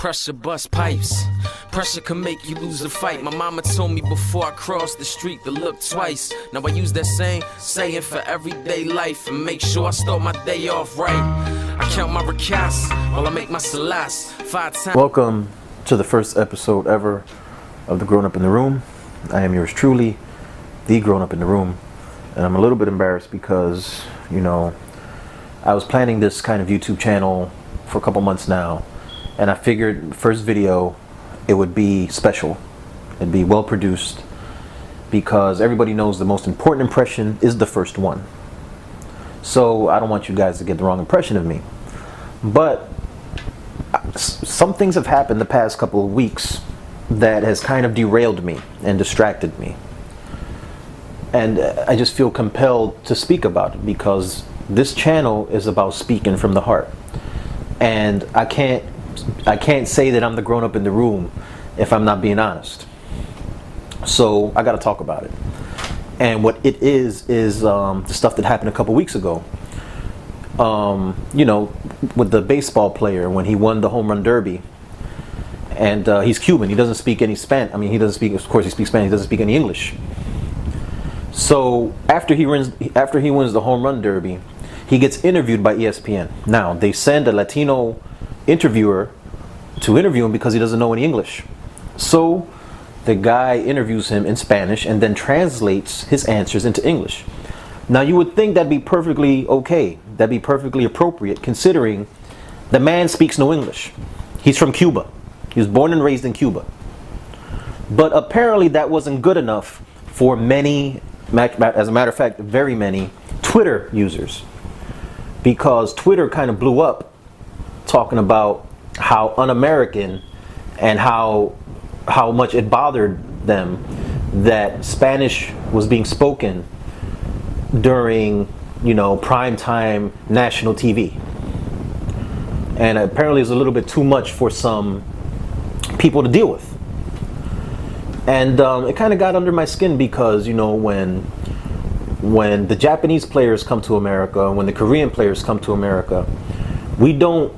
pressure bust pipes. Pressure can make you lose a fight. My mama told me before I crossed the street to look twice. Now I use that same saying for everyday life and make sure I start my day off right. I count my recasts while I make my salas 5 times. Welcome to the first episode ever of The Grown Up in the Room. I am yours truly, The Grown Up in the Room. And I'm a little bit embarrassed because, I was planning this kind of YouTube channel for a couple months now. And I figured first video, it would be special. It'd be well produced because everybody knows the most important impression is the first one. So I don't want you guys to get the wrong impression of me. But some things have happened the past couple of weeks that has kind of derailed me and distracted me. And I just feel compelled to speak about it because this channel is about speaking from the heart. And I can't say that I'm the grown up in the room if I'm not being honest. So I got to talk about it. And what it is the stuff that happened a couple weeks ago. With the baseball player when he won the home run derby. And he's Cuban. He doesn't speak any Spanish. I mean, he doesn't speak. Of course, he speaks Spanish. He doesn't speak any English. So after he wins the home run derby, he gets interviewed by ESPN. Now they send a Latino interviewer to interview him because he doesn't know any English. So the guy interviews him in Spanish and then translates his answers into English. Now you would think that'd be perfectly okay. That'd be perfectly appropriate considering the man speaks no English. He's from Cuba. He was born and raised in Cuba. But apparently that wasn't good enough for many, as a matter of fact, very many Twitter users. Because Twitter kind of blew up talking about how un-American and how much it bothered them that Spanish was being spoken during, primetime national TV. And apparently it's a little bit too much for some people to deal with. And it kind of got under my skin because, when the Japanese players come to America, when the Korean players come to America, we don't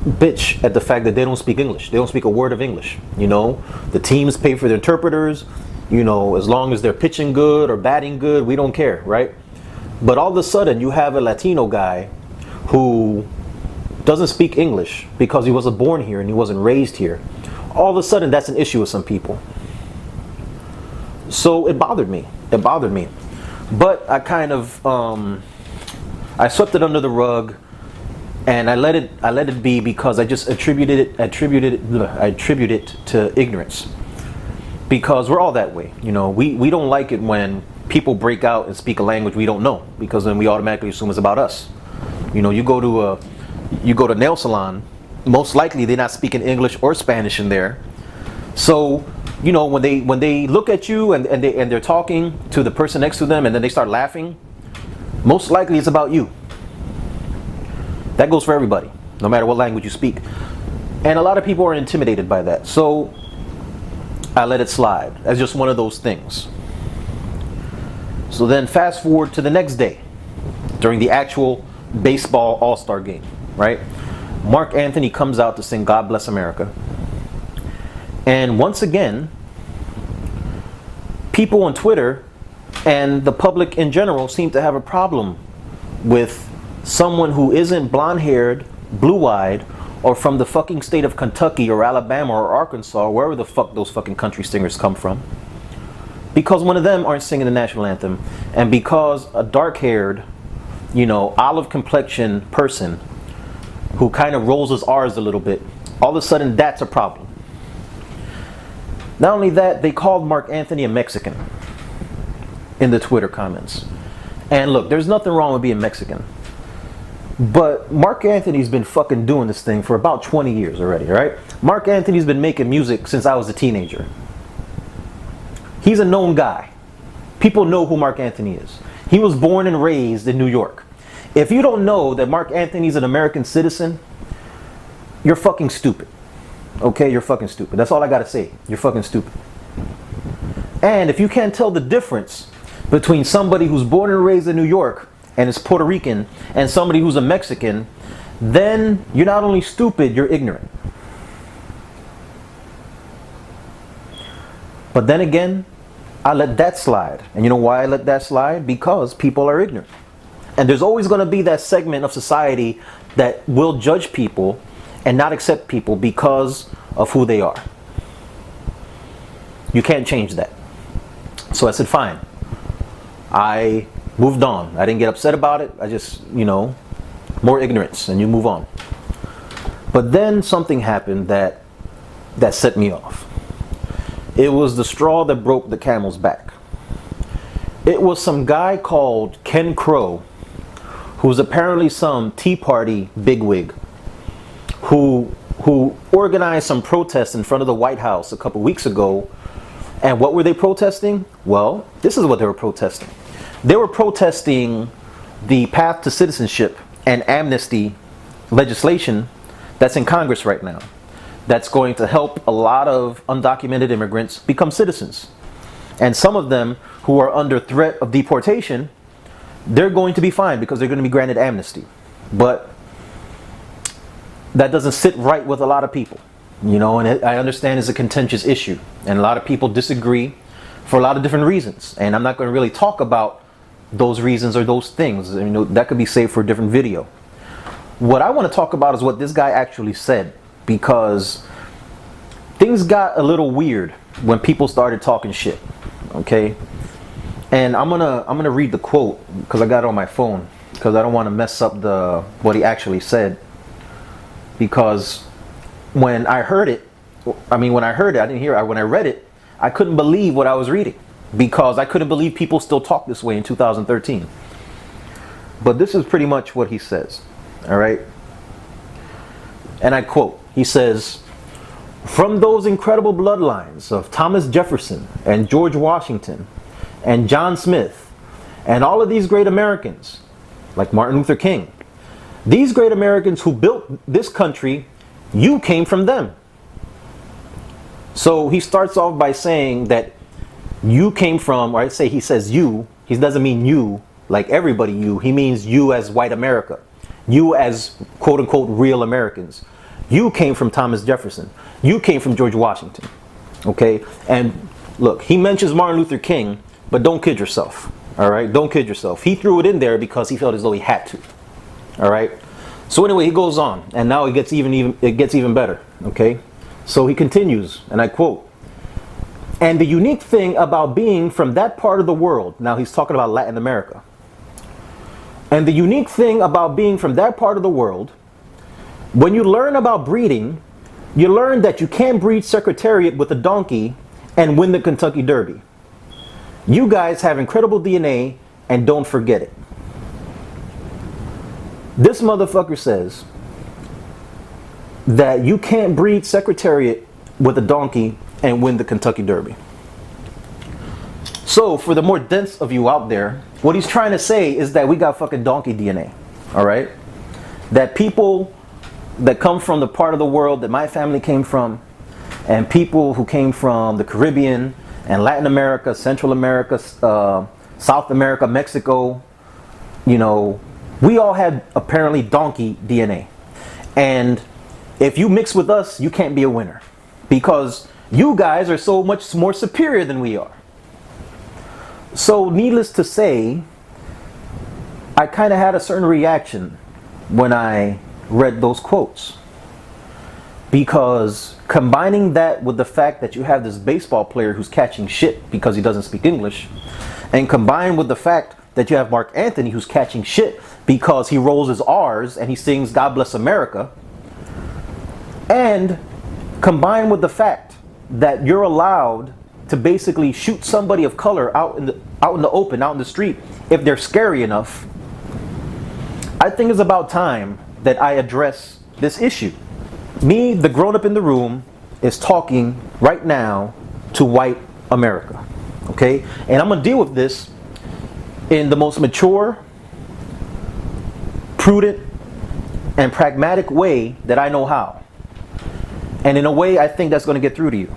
bitch at the fact that they don't speak English. They don't speak a word of English. The teams pay for their interpreters. As long as they're pitching good or batting good, we don't care, right? But all of a sudden, you have a Latino guy who doesn't speak English because he wasn't born here and he wasn't raised here. All of a sudden, that's an issue with some people. So it bothered me. But I kind of I swept it under the rug, and I let it be because I just attribute it to ignorance. Because we're all that way, we don't like it when people break out and speak a language we don't know, because then we automatically assume it's about us. You go to a nail salon, most likely they're not speaking English or Spanish in there. So when they look at you and they're talking to the person next to them and then they start laughing, most likely it's about you. That goes for everybody, no matter what language you speak. And a lot of people are intimidated by that. So I let it slide. That's just one of those things. So then fast forward to the next day, during the actual baseball all-star game, right? Mark Anthony comes out to sing God Bless America. And once again, people on Twitter and the public in general seem to have a problem with someone who isn't blonde-haired, blue-eyed, or from the fucking state of Kentucky or Alabama or Arkansas, or wherever the fuck those fucking country singers come from. Because one of them aren't singing the national anthem, and because a dark-haired, olive complexion person who kind of rolls his R's a little bit, all of a sudden that's a problem. Not only that, they called Mark Anthony a Mexican in the Twitter comments. And look, there's nothing wrong with being Mexican. But Mark Anthony's been fucking doing this thing for about 20 years already, right? Mark Anthony's been making music since I was a teenager. He's a known guy. People know who Mark Anthony is. He was born and raised in New York. If you don't know that Mark Anthony's an American citizen, you're fucking stupid. Okay, you're fucking stupid. That's all I gotta say. You're fucking stupid. And if you can't tell the difference between somebody who's born and raised in New York and is Puerto Rican and somebody who's a Mexican, then you're not only stupid, you're ignorant. But then again, I let that slide. And you know why I let that slide? Because people are ignorant. And there's always going to be that segment of society that will judge people and not accept people because of who they are. You can't change that. So I said, fine. I moved on. I didn't get upset about it. I just, more ignorance, and you move on. But then something happened that set me off. It was the straw that broke the camel's back. It was some guy called Ken Crow, who's apparently some Tea Party bigwig, who organized some protests in front of the White House a couple weeks ago. And what were they protesting? Well, this is what they were protesting. They were protesting the path to citizenship and amnesty legislation that's in Congress right now. That's going to help a lot of undocumented immigrants become citizens. And some of them who are under threat of deportation, they're going to be fine because they're going to be granted amnesty. But that doesn't sit right with a lot of people. And I understand it's a contentious issue. And a lot of people disagree for a lot of different reasons. And I'm not going to really talk about those reasons or those things. That could be saved for a different video. What I want to talk about is what this guy actually said, because things got a little weird when people started talking shit. Okay? And I'm gonna read the quote because I got it on my phone, because I don't want to mess up what he actually said. Because when I heard it, I didn't hear it. When I read it, I couldn't believe what I was reading, because I couldn't believe people still talk this way in 2013. But this is pretty much what he says. All right? And I quote, he says, "From those incredible bloodlines of Thomas Jefferson and George Washington and John Smith and all of these great Americans, like Martin Luther King, these great Americans who built this country, you came from them." So he starts off by saying that you came from, or he says you, he doesn't mean you, like everybody you, he means you as white America. You as quote unquote real Americans. You came from Thomas Jefferson. You came from George Washington. Okay? And look, he mentions Martin Luther King, but don't kid yourself. All right? Don't kid yourself. He threw it in there because he felt as though he had to. All right? So anyway, he goes on, and now it gets even better. Okay? So he continues, and I quote, "And the unique thing about being from that part of the world," now he's talking about Latin America, "and the unique thing about being from that part of the world, when you learn about breeding, you learn that you can't breed Secretariat with a donkey and win the Kentucky Derby. You guys have incredible DNA, and don't forget it." This motherfucker says that you can't breed Secretariat with a donkey and win the Kentucky Derby. So for the more dense of you out there, what he's trying to say is that we got fucking donkey DNA. All right? That people that come from the part of the world that my family came from, and people who came from the Caribbean and Latin America, Central America, South America, Mexico, we all had apparently donkey DNA. And if you mix with us, you can't be a winner, because you guys are so much more superior than we are. So needless to say, I kind of had a certain reaction when I read those quotes, because combining that with the fact that you have this baseball player who's catching shit because he doesn't speak English, and combined with the fact that you have Mark Anthony who's catching shit because he rolls his R's and he sings "God Bless America," and combined with the fact that you're allowed to basically shoot somebody of color out in the open, out in the street, if they're scary enough, I think it's about time that I address this issue. Me, the grown-up in the room, is talking right now to white America. Okay? And I'm going to deal with this in the most mature, prudent, and pragmatic way that I know how. And in a way I think that's going to get through to you.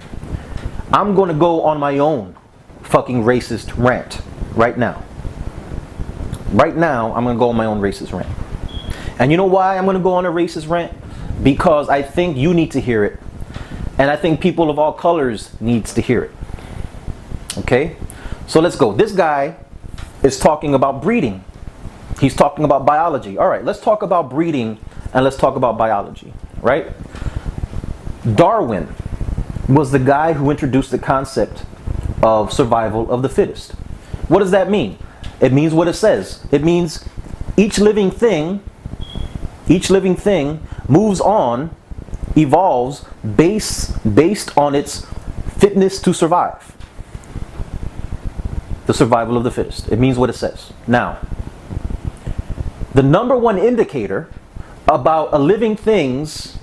I'm going to go on my own fucking racist rant right now. Right now, I'm going to go on my own racist rant. And you know why I'm going to go on a racist rant? Because I think you need to hear it. And I think people of all colors needs to hear it. Okay, so let's go. This guy is talking about breeding. He's talking about biology. All right, let's talk about breeding and let's talk about biology, right? Darwin was the guy who introduced the concept of survival of the fittest. What does that mean? It means what it says. It means each living thing moves on, evolves based on its fitness to survive. The survival of the fittest. It means what it says. Now, the number one indicator about a living thing's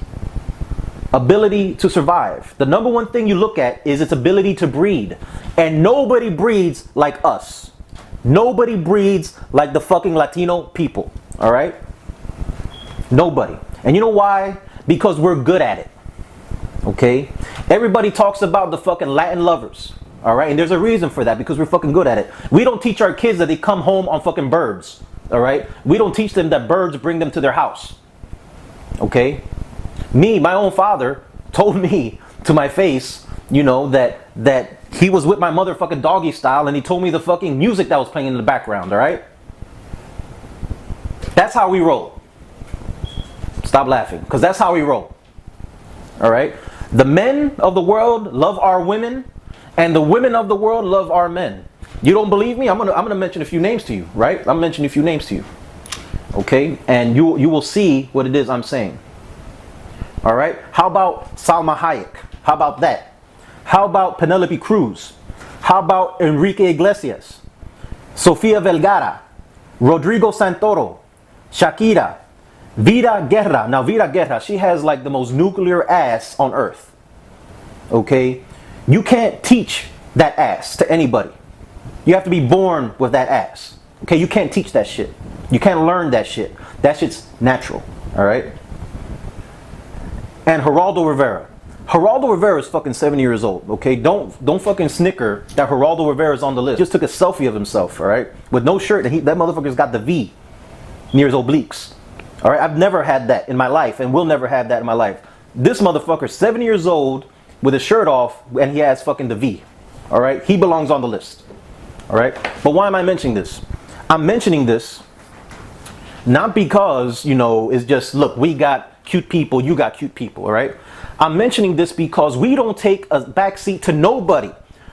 ability to survive, the number one thing you look at is its ability to breed. And nobody breeds like us. Nobody breeds like the fucking Latino people. All right? Nobody. And you know why? Because we're good at it. Okay? Everybody talks about the fucking Latin lovers. All right? And there's a reason for that, because we're fucking good at it. We don't teach our kids that they come home on fucking birds. All right? We don't teach them that birds bring them to their house. Okay? Me, my own father, told me to my face, you know, that he was with my motherfucking doggy style, and he told me the fucking music that was playing in the background, all right? That's how we roll. Stop laughing, because that's how we roll. All right? The men of the world love our women, and the women of the world love our men. You don't believe me? I'm gonna mention a few names to you, right? I'm mentioning a few names to you. Okay? And you will see what it is I'm saying. All right? How about Salma Hayek? How about that? How about Penelope Cruz? How about Enrique Iglesias? Sofia Vergara? Rodrigo Santoro? Shakira? Vida Guerra. Now, Vida Guerra, she has like the most nuclear ass on earth. Okay? You can't teach that ass to anybody. You have to be born with that ass. Okay? You can't teach that shit. You can't learn that shit. That shit's natural. All right? And Geraldo Rivera. Geraldo Rivera is fucking 70 years old, okay? Don't fucking snicker that Geraldo Rivera is on the list. Just took a selfie of himself, all right? With no shirt, and that motherfucker's got the V near his obliques. All right? I've never had that in my life, and will never have that in my life. This motherfucker, 70 years old, with his shirt off, and he has fucking the V. All right? He belongs on the list. All right? But why am I mentioning this? I'm mentioning this not because, you know, it's just, look, we got cute people, you got cute people, all right? I'm mentioning this because we don't take a backseat to nobody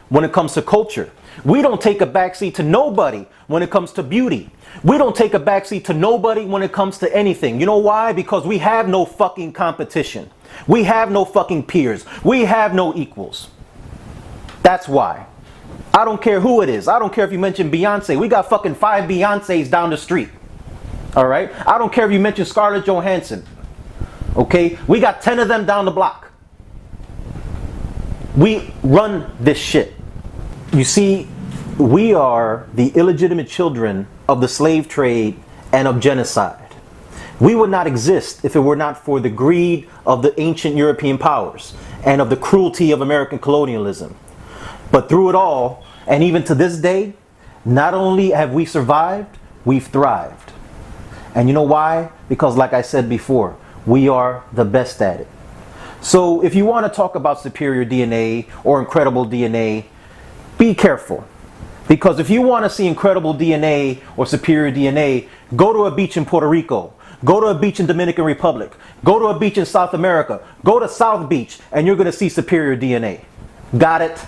when it comes to culture. We don't take a backseat to nobody when it comes to beauty. We don't take a backseat to nobody when it comes to anything. You know why? Because we have no fucking competition. We have no fucking peers. We have no equals. That's why. I don't care who it is. I don't care if you mention Beyonce. We got fucking 5 Beyoncés down the street. All right? I don't care if you mention Scarlett Johansson. Okay? We got 10 of them down the block. We run this shit. You see, we are the illegitimate children of the slave trade and of genocide. We would not exist if it were not for the greed of the ancient European powers and of the cruelty of American colonialism. But through it all, and even to this day, not only have we survived, we've thrived. And you know why? Because like I said before, we are the best at it. So if you want to talk about superior DNA or incredible DNA, be careful. Because if you want to see incredible DNA or superior DNA, go to a beach in Puerto Rico. Go to a beach in Dominican Republic. Go to a beach in South America. Go to South Beach and you're going to see superior DNA. Got it?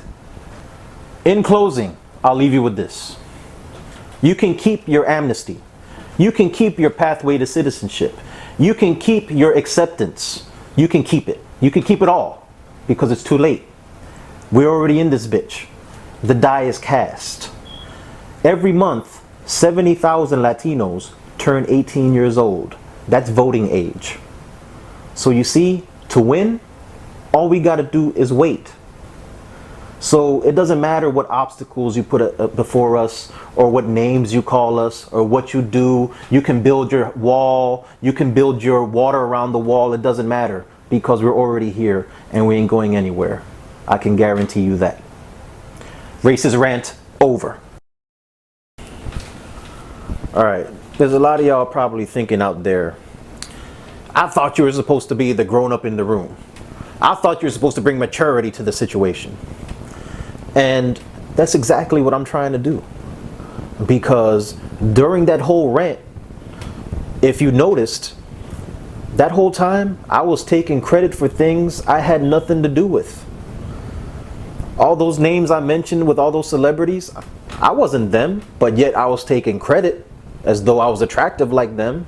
In closing, I'll leave you with this. You can keep your amnesty. You can keep your pathway to citizenship. You can keep your acceptance. You can keep it. You can keep it all because it's too late. We're already in this bitch. The die is cast. Every month, 70,000 Latinos turn 18 years old. That's voting age. So you see, to win, all we got to do is wait. So it doesn't matter what obstacles you put before us or what names you call us or what you do. You can build your wall. You can build your water around the wall. It doesn't matter because we're already here and we ain't going anywhere. I can guarantee you that. Racist rant over. All right. There's a lot of y'all probably thinking out there, I thought you were supposed to be the grown-up in the room. I thought you were supposed to bring maturity to the situation. And That's exactly what I'm trying to do. Because during that whole rant, if you noticed, that whole time I was taking credit for things I had nothing to do with. All those names I mentioned with all those celebrities, I wasn't them, but yet I was taking credit as though I was attractive like them.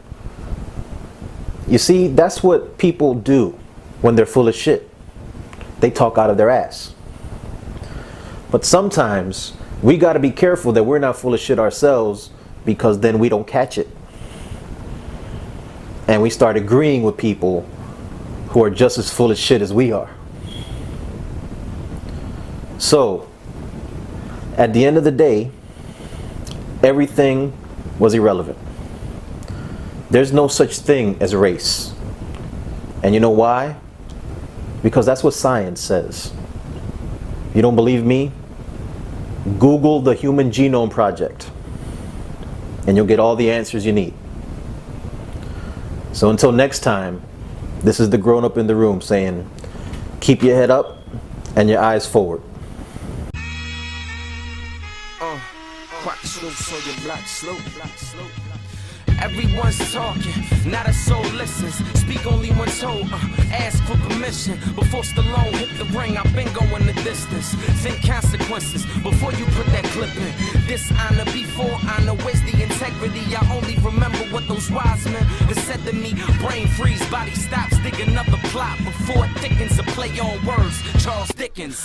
You see, that's what people do when they're full of shit. They talk out of their ass. But sometimes we got to be careful that we're not full of shit ourselves, because then we don't catch it. And we start agreeing with people who are just as full of shit as we are. So, at the end of the day, everything was irrelevant. There's no such thing as race. And you know why? Because that's what science says. You don't believe me? Google the Human Genome Project, and you'll get all the answers you need. So until next time, this is the grown-up in the room saying, keep your head up and your eyes forward. Quack slow, so your black slow. Everyone's talking, not a soul listens. Speak only when told, ask for permission. Before Stallone hit the ring, I've been going the distance. Think consequences before you put that clip in. Dishonor before honor, where's the integrity? I only remember what those wise men have said to me. Brain freeze, body stops, dig another plot before it thickens. A play on words, Charles Dickens.